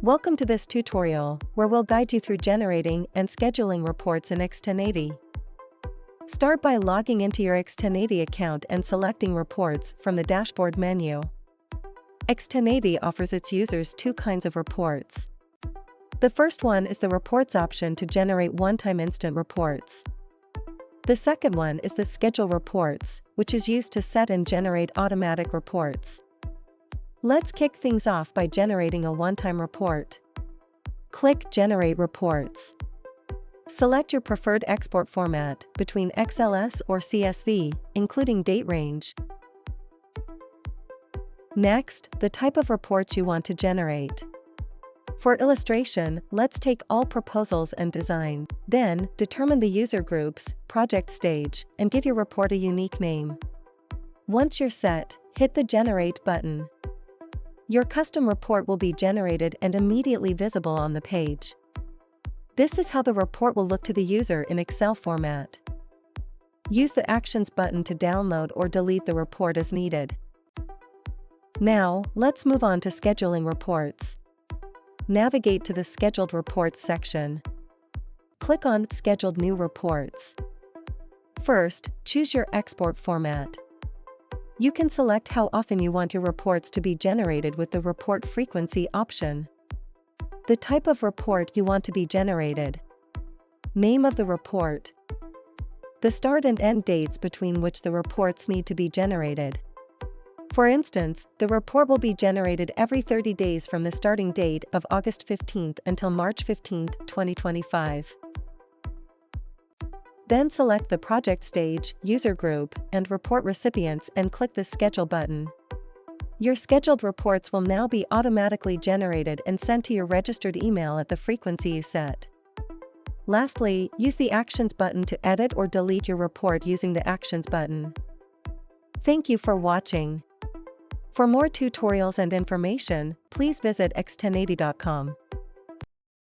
Welcome to this tutorial, where we'll guide you through generating and scheduling reports in X1080. Start by logging into your X1080 account and selecting Reports from the dashboard menu. X1080 offers its users two kinds of reports. The first one is the Reports option to generate one-time instant reports. The second one is the Schedule Reports, which is used to set and generate automatic reports. Let's kick things off by generating a one-time report. Click Generate Reports. Select your preferred export format between XLS or CSV, including date range. Next, the type of reports you want to generate. For illustration, let's take all proposals and design. Then, determine the user groups, project stage, and give your report a unique name. Once you're set, hit the Generate button. Your custom report will be generated and immediately visible on the page. This is how the report will look to the user in Excel format. Use the Actions button to download or delete the report as needed. Now, let's move on to scheduling reports. Navigate to the Scheduled Reports section. Click on Scheduled New Reports. First, choose your export format. You can select how often you want your reports to be generated with the Report Frequency option. The type of report you want to be generated. Name of the report. The start and end dates between which the reports need to be generated. For instance, the report will be generated every 30 days from the starting date of August 15th until March 15th, 2025. Then select the project stage, user group, and report recipients and click the Schedule button. Your scheduled reports will now be automatically generated and sent to your registered email at the frequency you set. Lastly, use the Actions button to edit or delete your report using the Actions button. Thank you for watching. For more tutorials and information, please visit x1080.com.